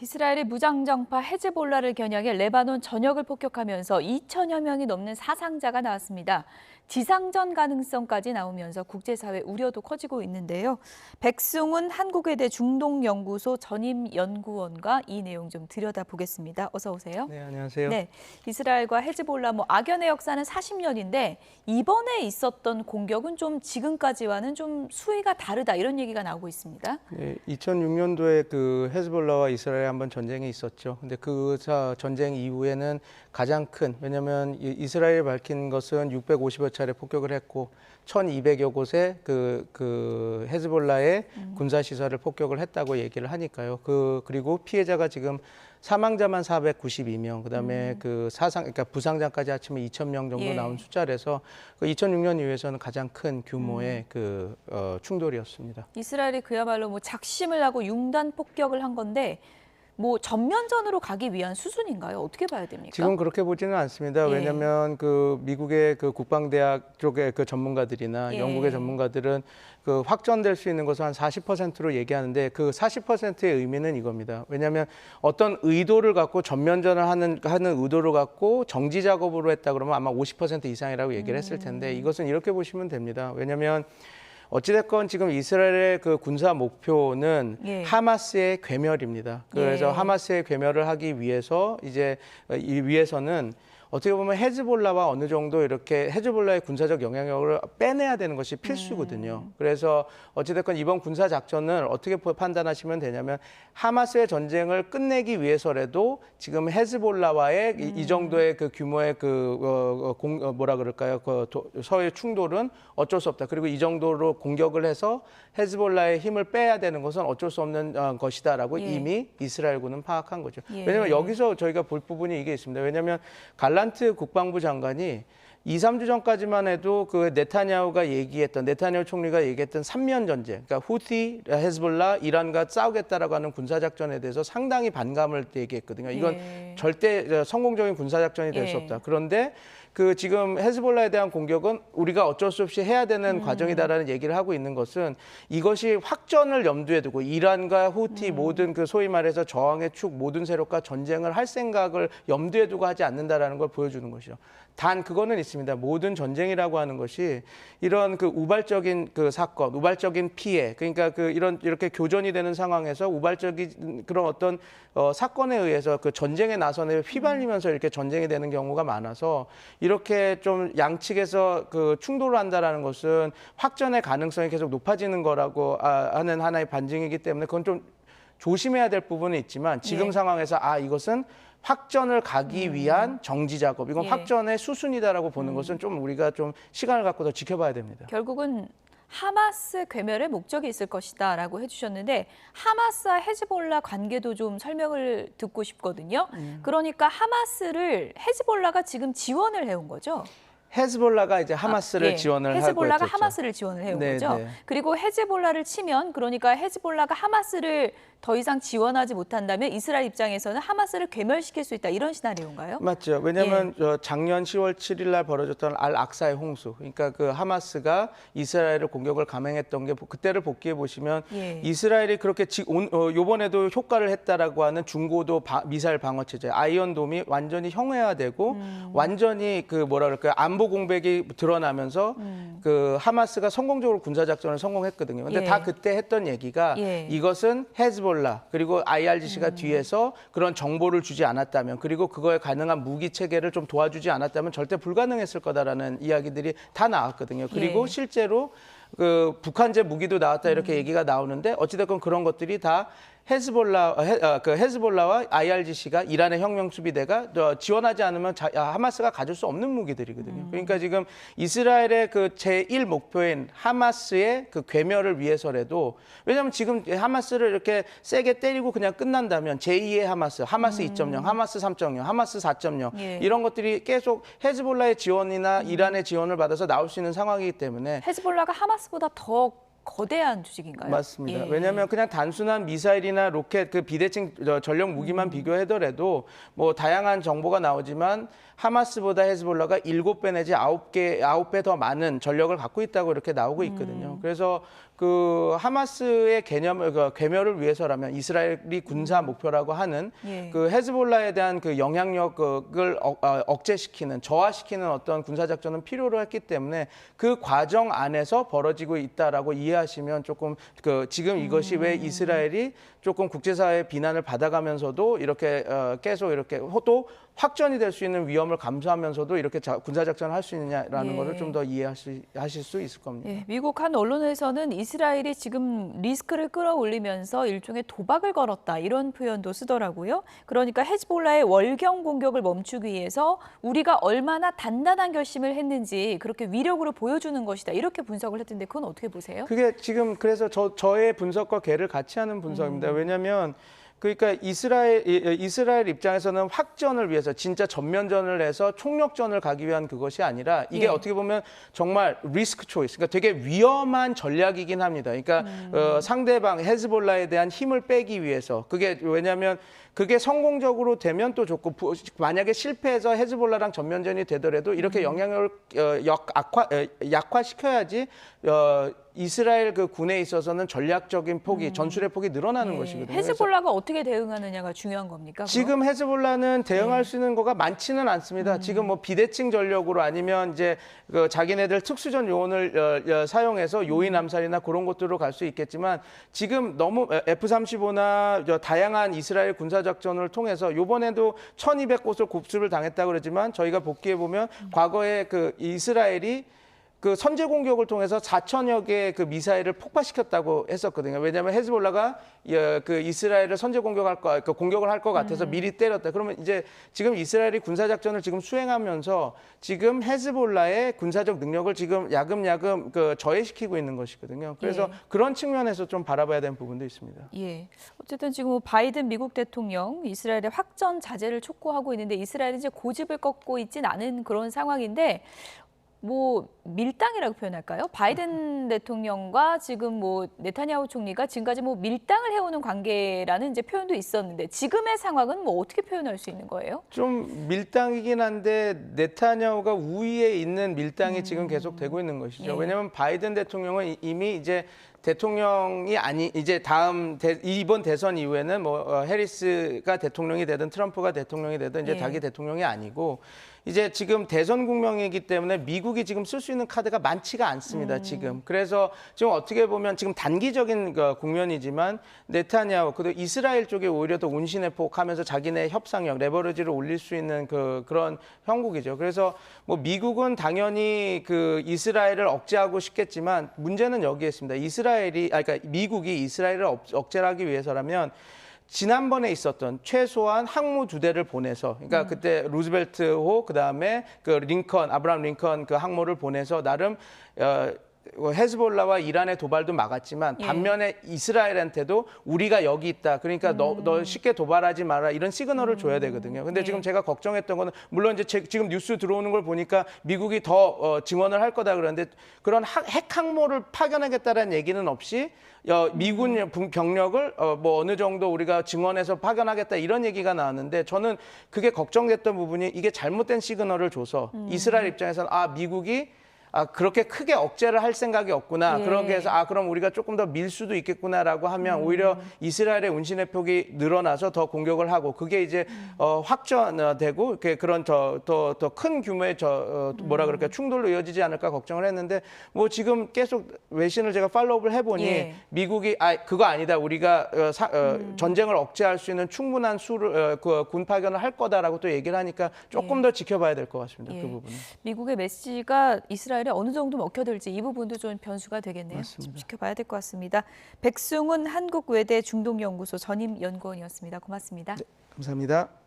이스라엘의 무장정파 헤즈볼라를 겨냥해 레바논 전역을 폭격하면서 2천여 명이 넘는 사상자가 나왔습니다. 지상전 가능성까지 나오면서 국제사회 우려도 커지고 있는데요. 백승훈 한국외대 중동연구소 전임연구원과 이 내용 좀 들여다보겠습니다. 어서 오세요. 네, 안녕하세요. 네, 이스라엘과 헤즈볼라 악연의 역사는 40년인데 이번에 있었던 공격은 좀 지금까지와는 좀 수위가 다르다 이런 얘기가 나오고 있습니다. 네, 2006년도에 그 헤즈볼라와 이스라엘 한번 전쟁이 있었죠. 근데 그 전쟁 이후에는 가장 큰, 왜냐하면 이스라엘이 밝힌 것은 650여 차례 폭격을 했고 1,200여 곳에 그 헤즈볼라의 군사시설을 폭격을 했다고 얘기를 하니까요. 그리고 피해자가 지금 사망자만 492명, 그다음에 그러니까 부상자까지 합치면 2,000명 정도 나온 숫자라서 그 2006년 이후에서는 가장 큰 규모의 충돌이었습니다. 이스라엘이 그야말로 작심을 하고 융단 폭격을 한 건데 전면전으로 가기 위한 수준인가요? 어떻게 봐야 됩니까? 지금 그렇게 보지는 않습니다. 왜냐하면 그 미국의 그 국방대학 쪽의 그 전문가들이나 영국의 전문가들은 그 확전될 수 있는 것을 한 40%로 얘기하는데 그 40%의 의미는 이겁니다. 왜냐하면 어떤 의도를 갖고 전면전을 하는 의도를 갖고 정지 작업으로 했다 그러면 아마 50% 이상이라고 얘기를 했을 텐데 이것은 이렇게 보시면 됩니다. 왜냐하면 어찌됐건 지금 이스라엘의 그 군사 목표는 하마스의 괴멸입니다. 그래서 하마스의 괴멸을 하기 위해서 위해서는 어떻게 보면 헤즈볼라와 어느 정도 이렇게 헤즈볼라의 군사적 영향력을 빼내야 되는 것이 필수거든요. 그래서 어찌됐건 이번 군사 작전을 어떻게 판단하시면 되냐면 하마스의 전쟁을 끝내기 위해서라도 지금 헤즈볼라와의 이 정도의 그 규모의 서해 충돌은 어쩔 수 없다. 그리고 이 정도로 공격을 해서 헤즈볼라의 힘을 빼야 되는 것은 어쩔 수 없는 것이다라고 이미 이스라엘군은 파악한 거죠. 왜냐하면 여기서 저희가 볼 부분이 이게 있습니다. 왜냐하면 갈란트 국방부 장관이 2, 3주 전까지만 해도 그 네타냐후 총리가 얘기했던 3년 전쟁, 그러니까 후티, 헤즈볼라, 이란과 싸우겠다라고 하는 군사작전에 대해서 상당히 반감을 얘기했거든요. 이건 절대 성공적인 군사작전이 될 수 없다. 그런데 지금 헤즈볼라에 대한 공격은 우리가 어쩔 수 없이 해야 되는 과정이다라는 얘기를 하고 있는 것은 이것이 확전을 염두에 두고 이란과 후티 모든 소위 말해서 저항의 축 모든 세력과 전쟁을 할 생각을 염두에 두고 하지 않는다라는 걸 보여주는 것이죠. 단 그거는 있습니다. 모든 전쟁이라고 하는 것이 이런 우발적인 사건, 우발적인 피해, 그러니까 이렇게 교전이 되는 상황에서 우발적인 그런 어떤 사건에 의해서 전쟁의 나선에 휘말리면서 이렇게 전쟁이 되는 경우가 많아서 이렇게 좀 양측에서 충돌을 한다라는 것은 확전의 가능성이 계속 높아지는 거라고 하는 하나의 반증이기 때문에 그건 좀 조심해야 될 부분은 있지만 지금 상황에서 이것은 확전을 가기 위한 정지 작업, 이건 확전의 수순이다라고 보는 것은 좀 우리가 좀 시간을 갖고 더 지켜봐야 됩니다. 결국은 하마스 괴멸의 목적이 있을 것이다라고 해주셨는데 하마스와 헤즈볼라 관계도 좀 설명을 듣고 싶거든요. 그러니까 하마스를 헤즈볼라가 지금 지원을 해온 거죠? 헤즈볼라가 이제 하마스를 지원을 하고 있었죠. 헤즈볼라가 하마스를 지원을 해온 거죠. 그리고 헤즈볼라를 치면 그러니까 헤즈볼라가 하마스를 더 이상 지원하지 못한다면 이스라엘 입장에서는 하마스를 괴멸시킬 수 있다 이런 시나리오인가요? 맞죠. 왜냐하면 작년 10월 7일 날 벌어졌던 알-악사의 홍수, 그러니까 하마스가 이스라엘을 공격을 감행했던 게 그때를 복귀해 보시면 이스라엘이 그렇게 이번에도 효과를 했다라고 하는 중고도 미사일 방어 체제 아이언돔이 완전히 형해화되고 완전히 안보 공백이 드러나면서 하마스가 성공적으로 군사 작전을 성공했거든요. 근데 다 그때 했던 얘기가 이것은 헤즈볼라 그리고 IRGC가 뒤에서 그런 정보를 주지 않았다면 그리고 그거에 가능한 무기 체계를 좀 도와주지 않았다면 절대 불가능했을 거다라는 이야기들이 다 나왔거든요. 그리고 실제로 북한제 무기도 나왔다 이렇게 얘기가 나오는데 어찌됐건 그런 것들이 다 헤즈볼라와 IRGC가 이란의 혁명수비대가 지원하지 않으면 하마스가 가질 수 없는 무기들이거든요. 그러니까 지금 이스라엘의 제1 목표인 하마스의 괴멸을 위해서라도 왜냐하면 지금 하마스를 이렇게 세게 때리고 그냥 끝난다면 제2의 하마스 2.0, 하마스 3.0, 하마스 4.0 이런 것들이 계속 헤즈볼라의 지원이나 이란의 지원을 받아서 나올 수 있는 상황이기 때문에 헤즈볼라가 하마스보다 더 거대한 조직인가요? 맞습니다. 왜냐하면 그냥 단순한 미사일이나 로켓 비대칭 전력 무기만 비교하더라도 다양한 정보가 나오지만 하마스보다 헤즈볼라가 7배 내지 9배 더 많은 전력을 갖고 있다고 이렇게 나오고 있거든요. 그래서 그 하마스의 괴멸을 위해서라면 이스라엘이 군사 목표라고 하는 예. 그 헤즈볼라에 대한 그 영향력을 억제시키는 저하시키는 어떤 군사 작전은 필요로 했기 때문에 그 과정 안에서 벌어지고 있다라고 이해하시면 조금 그 지금 이것이 왜 이스라엘이 조금 국제사회의 비난을 받아가면서도 이렇게 계속 이렇게 또 확전이 될 수 있는 위험을 감수하면서도 이렇게 군사 작전을 할 수 있느냐라는 예. 것을 좀 더 이해하실 수 있을 겁니다. 예, 미국 한 언론에서는 이스라엘이 지금 리스크를 끌어올리면서 일종의 도박을 걸었다 이런 표현도 쓰더라고요. 그러니까 헤즈볼라의 월경 공격을 멈추기 위해서 우리가 얼마나 단단한 결심을 했는지 그렇게 위력으로 보여주는 것이다 이렇게 분석을 했던데 그건 어떻게 보세요? 그게 지금 그래서 저의 분석과 걔를 같이 하는 분석입니다. 왜냐하면 그러니까 이스라엘 입장에서는 확전을 위해서 진짜 전면전을 해서 총력전을 가기 위한 그것이 아니라 이게 예. 어떻게 보면 정말 리스크 초이스, 그러니까 되게 위험한 전략이긴 합니다. 그러니까 상대방 헤즈볼라에 대한 힘을 빼기 위해서 그게 왜냐하면 그게 성공적으로 되면 또 좋고 만약에 실패해서 헤즈볼라랑 전면전이 되더라도 이렇게 영향력을 약화시켜야지 이스라엘 그 군에 있어서는 전략적인 폭이 전술의 폭이 늘어나는 예, 것이거든요. 헤즈볼라가 어떻게 대응하느냐가 중요한 겁니까? 그럼? 지금 헤즈볼라는 대응할 수 있는 거가 많지는 않습니다. 지금 뭐 비대칭 전력으로 아니면 이제 그 자기네들 특수전 요원을 사용해서 요인 암살이나 그런 것들로 갈 수 있겠지만 지금 너무 F-35나 다양한 이스라엘 군사 작전을 통해서 이번에도 1,200곳을 곱수를 당했다고 그러지만 저희가 복귀해 보면 과거에 그 이스라엘이 그 선제 공격을 통해서 4천여 개의 그 미사일을 폭파시켰다고 했었거든요. 왜냐하면 헤즈볼라가 그 이스라엘을 선제 공격을 할 것 같아서 미리 때렸다. 그러면 이제 지금 이스라엘이 군사 작전을 지금 수행하면서 지금 헤즈볼라의 군사적 능력을 지금 야금야금 그 저해시키고 있는 것이거든요. 그래서 예. 그런 측면에서 좀 바라봐야 되는 부분도 있습니다. 예. 어쨌든 지금 바이든 미국 대통령 이스라엘의 확전 자제를 촉구하고 있는데 이스라엘이 이제 고집을 꺾고 있진 않은 그런 상황인데 뭐 밀당이라고 표현할까요? 바이든 대통령과 지금 뭐 네타냐후 총리가 지금까지 뭐 밀당을 해오는 관계라는 이제 표현도 있었는데 지금의 상황은 뭐 어떻게 표현할 수 있는 거예요? 좀 밀당이긴 한데 네타냐후가 우위에 있는 밀당이 지금 계속 되고 있는 것이죠. 예. 왜냐하면 바이든 대통령은 이미 이제 대통령이 이제 이번 대선 이후에는 뭐 해리스가 대통령이 되든 트럼프가 대통령이 되든 이제 예. 자기 대통령이 아니고 이제 지금 대선 국면이기 때문에 미국이 지금 쓸 수 있는 카드가 많지가 않습니다. 지금. 그래서 지금 어떻게 보면 지금 단기적인 그 국면이지만 네타냐후 그리고 이스라엘 쪽에 오히려 더 운신회복하면서 자기네 협상력, 레버리지를 올릴 수 있는 그런 형국이죠. 그래서 뭐 미국은 당연히 그 이스라엘을 억제하고 싶겠지만 문제는 여기에 있습니다. 그러니까 미국이 이스라엘을 억제하기 위해서라면 지난번에 있었던 최소한 항모 2대를 보내서 그러니까 그때 루즈벨트호 그다음에 그 아브라함 링컨 그 항모를 보내서 나름 헤즈볼라와 이란의 도발도 막았지만 예. 반면에 이스라엘한테도 우리가 여기 있다. 그러니까 너 쉽게 도발하지 마라. 이런 시그널을 줘야 되거든요. 근데 예. 지금 제가 걱정했던 거는 물론 이제 지금 뉴스 들어오는 걸 보니까 미국이 더 증언을 할 거다 그러는데 그런 핵 항모를 파견하겠다는 얘기는 없이 미군 병력을 뭐 어느 정도 우리가 증원해서 파견하겠다 이런 얘기가 나왔는데 저는 그게 걱정됐던 부분이 이게 잘못된 시그널을 줘서 이스라엘 입장에서는 미국이 그렇게 크게 억제를 할 생각이 없구나. 예. 그렇게 해서 그럼 우리가 조금 더 밀 수도 있겠구나라고 하면 오히려 이스라엘의 운신의 폭이 늘어나서 더 공격을 하고 그게 이제 확전되고 그런 더 큰 규모의 뭐라 그럴까 충돌로 이어지지 않을까 걱정을 했는데 뭐 지금 계속 외신을 제가 팔로우를 해보니 예. 미국이 그거 아니다. 우리가 전쟁을 억제할 수 있는 충분한 수를 군 파견을 할 거다라고 또 얘기를 하니까 조금 더 지켜봐야 될 것 같습니다. 예. 그 부분은. 미국의 메시지가 이스라엘에 어느 정도 먹혀들지 이 부분도 좀 변수가 되겠네요. 맞습니다. 좀 지켜봐야 될 것 같습니다. 백승훈 한국외대 중동연구소 전임 연구원이었습니다. 고맙습니다. 네, 감사합니다.